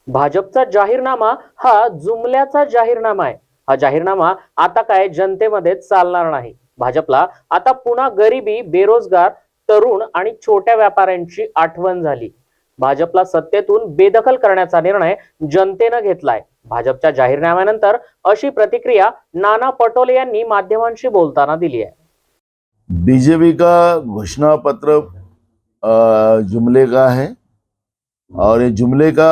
भाजपचा जाहीरनामा हा जुमल्याचा जाहीरनामा आहे। हा जाहीरनामा आता काय जनतेमध्ये चालणार नाही। भाजपला आता पुन्हा गरिबी, बेरोजगार, तरुण आणि छोट्या व्यापाऱ्यांची आठवण झाली। भाजपला सत्तेतून बेदखल करण्याचा निर्णय जनतेनं घेतलाय। भाजपच्या जाहीरनाम्यानंतर अशी प्रतिक्रिया नाना पटोले यांनी माध्यमांशी बोलताना दिली आहे। बीजेपी का घोषणा पत्र जुमले का है और ये जुमले का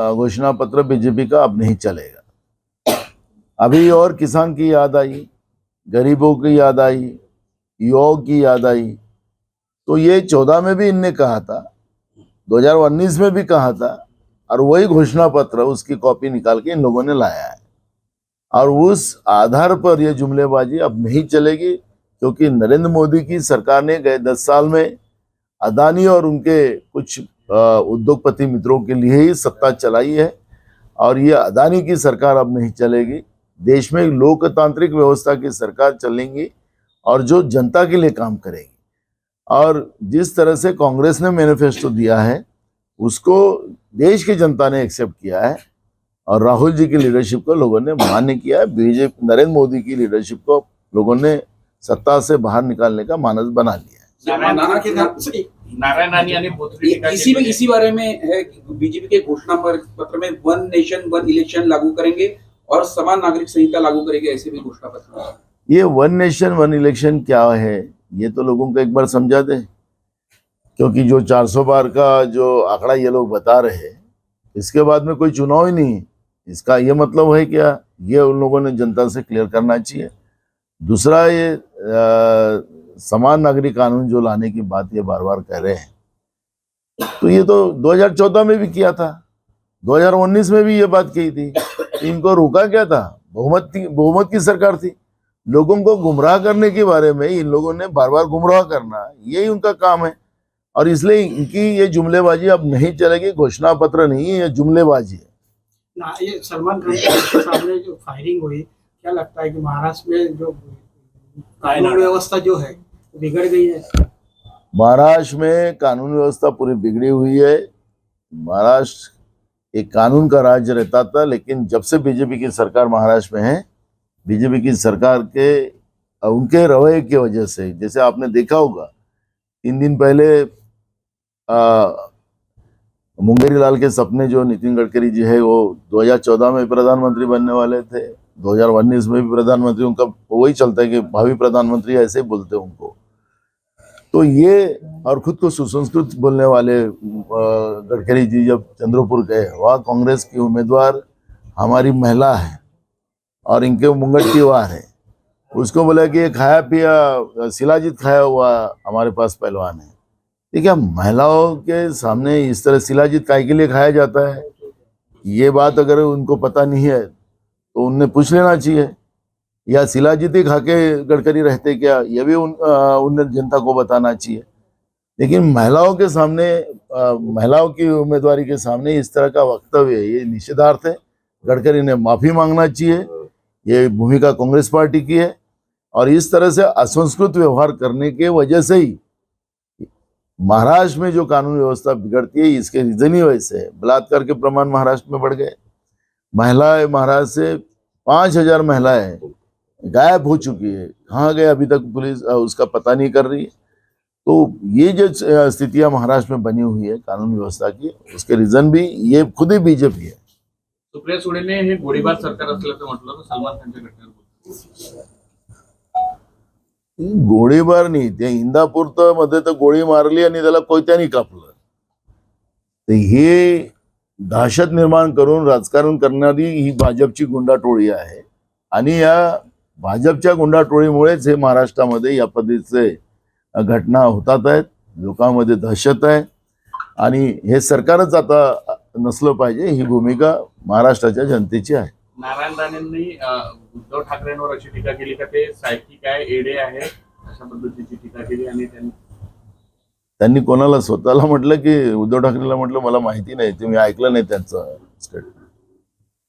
घोषणा पत्र बीजेपी का अब नहीं चलेगा। अभी और किसान की याद आई, गरीबों की याद आई, युवाओं की याद आई। तो ये 14 में भी इनने कहा था, 2019 में भी कहा था, और वही घोषणा पत्र उसकी कॉपी निकाल के इन लोगों ने लाया है। और उस आधार पर ये जुमलेबाजी अब नहीं चलेगी, क्योंकि नरेंद्र मोदी की सरकार ने गए 10 साल में अदानी और उनके कुछ उद्योगपति मित्रों के लिए ही सत्ता चलाई है, और ये अदानी की सरकार अब नहीं चलेगी। देश में लोकतांत्रिक व्यवस्था की सरकार चलेंगी और जो जनता के लिए काम करेगी। और जिस तरह से कांग्रेस ने मैनिफेस्टो दिया है उसको देश की जनता ने एक्सेप्ट किया है, और राहुल जी की लीडरशिप को लोगों ने मान्य किया है। बीजेपी नरेंद्र मोदी की लीडरशिप को लोगों ने सत्ता से बाहर निकालने का मानस बना लिया है। इसी बारे में है बीजेपी के घोषणा पत्र में वन नेशन वन इलेक्शन लागू करेंगे और समान नागरिक संहिता लागू करेंगे, ऐसे भी घोषणा पत्र। ये वन नेशन वन इलेक्शन क्या है ये तो लोगों को एक बार समझा दे, क्योंकि जो 400 बार का जो आंकड़ा ये लोग बता रहे हैं, इसके बाद में कोई चुनाव ही नहीं। इसका ये मतलब है क्या, ये उन लोगों ने जनता से क्लियर करना चाहिए। दूसरा, ये समान नागरिक कानून जो लाने की बात ये बार बार कह रहे हैं, तो ये तो 2014 में भी किया था, 2019 में भी ये बात कही थी। इनको रोका क्या था? बहुमत की सरकार थी। लोगों को गुमराह करने के बारे में इन लोगों ने बार बार गुमराह करना, यही उनका काम है। और इसलिए इनकी ये जुमलेबाजी अब नहीं चलेगी। घोषणा पत्र नहीं है, ये जुमलेबाजी है ना। ये सलमान खान के सामने जो फायरिंग हुई, क्या लगता है कि महाराष्ट्र में जो कानून व्यवस्था जो है बिगड़ गई है? महाराष्ट्र में कानून व्यवस्था पूरी बिगड़ी हुई है। महाराष्ट्र एक कानून का राज्य रहता था, लेकिन जब से बीजेपी की सरकार महाराष्ट्र में है, बीजेपी की सरकार के उनके रवैये की वजह से, जैसे आपने देखा होगा 3 दिन पहले मुंगेरी लाल के सपने जो नितिन गडकरी जी है वो 2014 में प्रधानमंत्री बनने वाले थे, 2019 में भी प्रधानमंत्री, उनका वही चलता है कि भावी प्रधानमंत्री ऐसे ही बोलते हैं उनको। तो ये, और खुद को सुसंस्कृत बोलने वाले गडकरी जी जब चंद्रपुर गए, वहाँ कांग्रेस की उम्मीदवार हमारी महिला है और इनके मुंगट की वार है, उसको बोला कि ये खाया पिया शिलाजीत खाया हुआ हमारे पास पहलवान है। ठीक है, महिलाओं के सामने इस तरह शिलाजीत काय के लिए खाया जाता है, ये बात अगर उनको पता नहीं है तो उनने पूछ लेना चाहिए, या शिलाजीत ही खा के गडकरी रहते क्या, ये भी उन्हें जनता को बताना चाहिए। लेकिन महिलाओं के सामने, महिलाओं की उम्मीदवारी के सामने इस तरह का वक्तव्य, ये निषेधार्थ है। गडकरी ने माफी मांगना चाहिए। ये भूमिका कांग्रेस पार्टी की है, और इस तरह से असंस्कृत व्यवहार करने के वजह से ही महाराष्ट्र में जो कानून व्यवस्था बिगड़ती है, इसके रीजन ही वैसे है। बलात्कार के प्रमाण महाराष्ट्र में बढ़ गए। महिलाएं महाराष्ट्र से 5000 महिलाएं गायब हो चुकी है, कहाँ गए अभी तक पुलिस उसका पता नहीं कर रही है। तो ये जो स्थितियां महाराष्ट्र में बनी हुई है कानून व्यवस्था की, उसके रीजन भी ये खुद ही बीजेपी है। सुप्रिया सुळेने हे गोळीबार सरकार असल्याचं म्हटलं, सलमान खानच्या घटनेवर गोळीबार नाही, ते इंदापूर मध्ये तर गोळी मारली आणि त्याला कोयत्याने कापलं। तर हे दहशत निर्माण करून राजकारण करणारी ही भाजपची गुंडाटोळी आहे, आणि या भाजपच्या गुंडाटोळीमुळेच हे महाराष्ट्रामध्ये या पद्धतीचे घटना होतात आहेत। लोकांमध्ये दहशत आहे, आणि हे सरकारच आता नसलं पाहिजे, ही भूमिका महाराष्ट्राच्या जनतेची आहे। नारायण राणेंनी उद्धव ठाकरेंवर अशी टीका केली का ते सायकिक आहे, एडे आहे, अशा पद्धतीची टीका केली। आणि त्यांनी कोणाला, स्वतःला म्हटलं की उद्धव ठाकरेला म्हटलं मला माहिती नाही, तुम्ही ऐकलं नाही त्यांचं स्टेटमेंट।